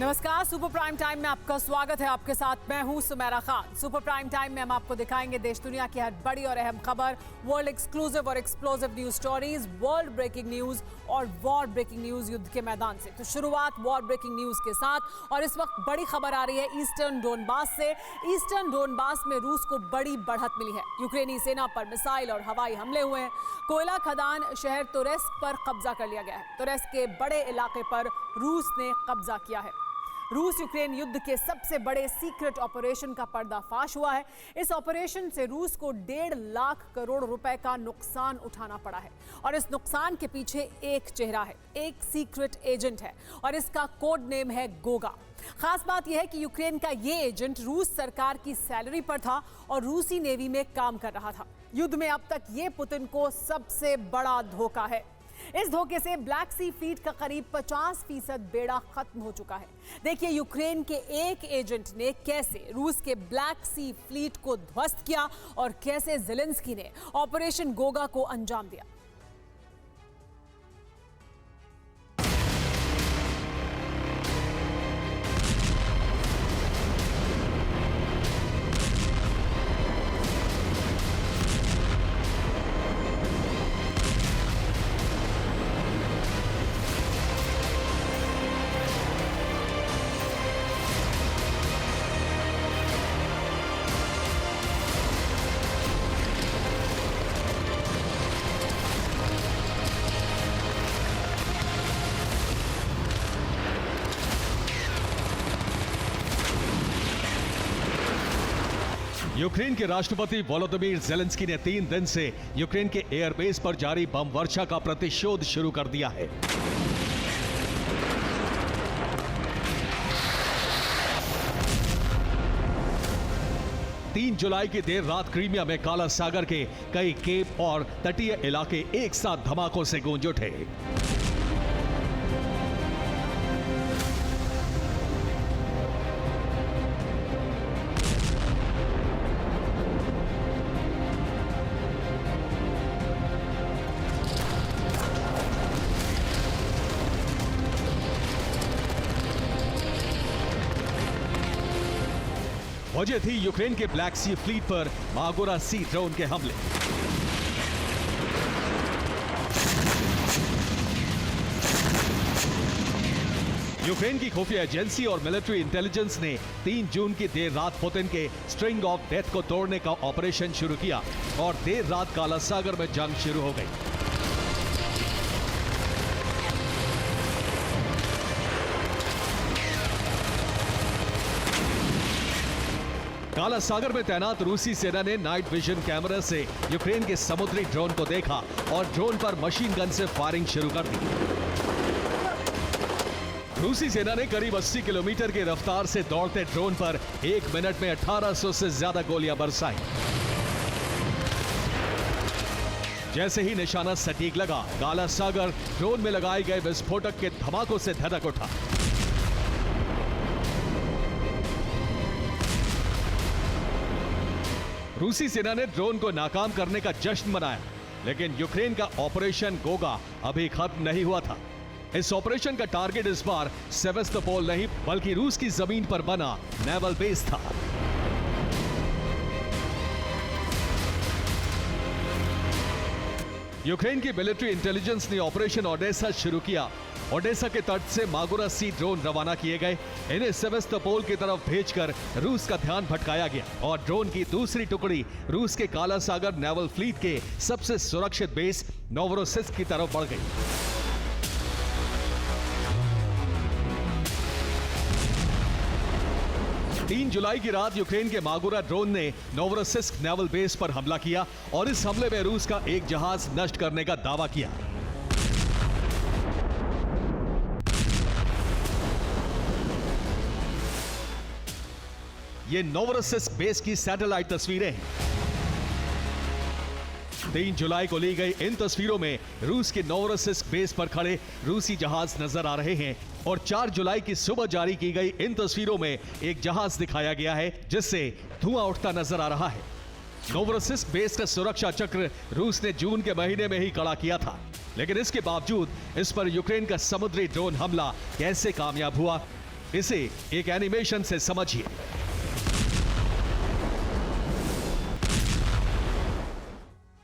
नमस्कार, super prime time में आपका स्वागत है। आपके साथ मैं हूं Sumera Khan. Super prime time में हम आपको दिखाएंगे देश दुनिया की हर बड़ी और अहम खबर, वर्ल्ड एक्सक्लूसिव और explosive news stories, world breaking news और वॉर ब्रेकिंग न्यूज युद्ध के मैदान से। तो शुरुआत वॉर ब्रेकिंग न्यूज के साथ और इस वक्त बड़ी खबर आ रही है ईस्टर्न डोनबास से। ईस्टर्न डोनबास में रूस को बड़ी बढ़त मिली है। यूक्रेनी सेना पर मिसाइल और हवाई हमले हुए हैं। कोयला खदान शहर तुरेस्क पर कब्जा कर लिया गया है। तुरेस्क के बड़े इलाके पर रूस ने कब्जा किया है। रूस यूक्रेन युद्ध के सबसे बड़े सीक्रेट ऑपरेशन का पर्दाफाश हुआ है। इस ऑपरेशन से रूस को 1.5 लाख करोड़ रुपए का नुकसान उठाना पड़ा है और इस नुकसान के पीछे एक चेहरा है, एक सीक्रेट एजेंट है और इसका कोड नेम है गोगा। खास बात यह है कि यूक्रेन का ये एजेंट रूस सरकार की सैलरी पर था और रूसी नेवी में काम कर रहा था। युद्ध में अब तक ये पुतिन को सबसे बड़ा धोखा है। इस धोखे से ब्लैक सी फ्लीट का करीब 50% बेड़ा खत्म हो चुका है। देखिए यूक्रेन के एक एजेंट ने कैसे रूस के ब्लैक सी फ्लीट को ध्वस्त किया और कैसे ज़ेलेंस्की ने ऑपरेशन गोगा को अंजाम दिया। यूक्रेन के राष्ट्रपति वोलोदिमीर ज़ेलेंस्की ने 3 दिन से यूक्रेन के एयरबेस पर जारी बम वर्षा का प्रतिशोध शुरू कर दिया है। तीन जुलाई की देर रात क्रीमिया में काला सागर के कई केप और तटीय इलाके एक साथ धमाकों से गूंज उठे। वजह थी यूक्रेन के ब्लैक सी फ्लीट पर मागोरा सी ड्रोन के हमले। यूक्रेन की खुफिया एजेंसी और मिलिट्री इंटेलिजेंस ने 3 जून की देर रात पुतिन के स्ट्रिंग ऑफ डेथ को तोड़ने का ऑपरेशन शुरू किया और देर रात काला सागर में जंग शुरू हो गई। काला सागर में तैनात रूसी सेना ने नाइट विजन कैमरा से यूक्रेन के समुद्री ड्रोन को देखा और ड्रोन पर मशीन गन से फायरिंग शुरू कर दी। रूसी सेना ने करीब 80 किलोमीटर की रफ्तार से दौड़ते ड्रोन पर 1 मिनट में 1800 से ज्यादा गोलियां बरसाई। जैसे ही निशाना सटीक लगा, काला सागर ड्रोन में लगाए गए विस्फोटक के धमाकों से धधक उठा। रूसी सेना ने ड्रोन को नाकाम करने का जश्न मनाया, लेकिन यूक्रेन का ऑपरेशन गोगा अभी खत्म नहीं हुआ था। इस ऑपरेशन का टारगेट इस बार सेवेस्तोपोल नहीं बल्कि रूस की जमीन पर बना नेवल बेस था। यूक्रेन की मिलिट्री इंटेलिजेंस ने ऑपरेशन ओडेसा शुरू किया। ओडेसा के तट से मागोरा सी ड्रोन रवाना किए गए। इन्हें सेवेस्तोपोल की तरफ भेजकर रूस का ध्यान भटकाया गया और ड्रोन की दूसरी टुकड़ी रूस के काला सागर नेवल फ्लीट के सबसे सुरक्षित बेस नोवरोसिस्क की तरफ बढ़ गई। तीन जुलाई की रात यूक्रेन के मागोरा ड्रोन ने नोवरोसिस्क नेवल बेस पर हमला किया और इस हमले में रूस का एक जहाज नष्ट करने का दावा किया। ये नोवरोसिस्क बेस की सैटेलाइट तस्वीरें हैं। 3 जुलाई को ली गई इन तस्वीरों में रूस के नोवरोसिस्क बेस पर खड़े रूसी जहाज नजर आ रहे हैं और 4 जुलाई की सुबह जारी की गई इन तस्वीरों में एक जहाज दिखाया गया है जिससे धुआं उठता नजर आ रहा है। नोवरोसिस्क बेस का सुरक्षा चक्र रूस ने जून के महीने में ही खड़ा किया था, लेकिन इसके बावजूद इस पर यूक्रेन का समुद्री ड्रोन हमला कैसे कामयाब हुआ, इसे एक एनिमेशन से समझिए।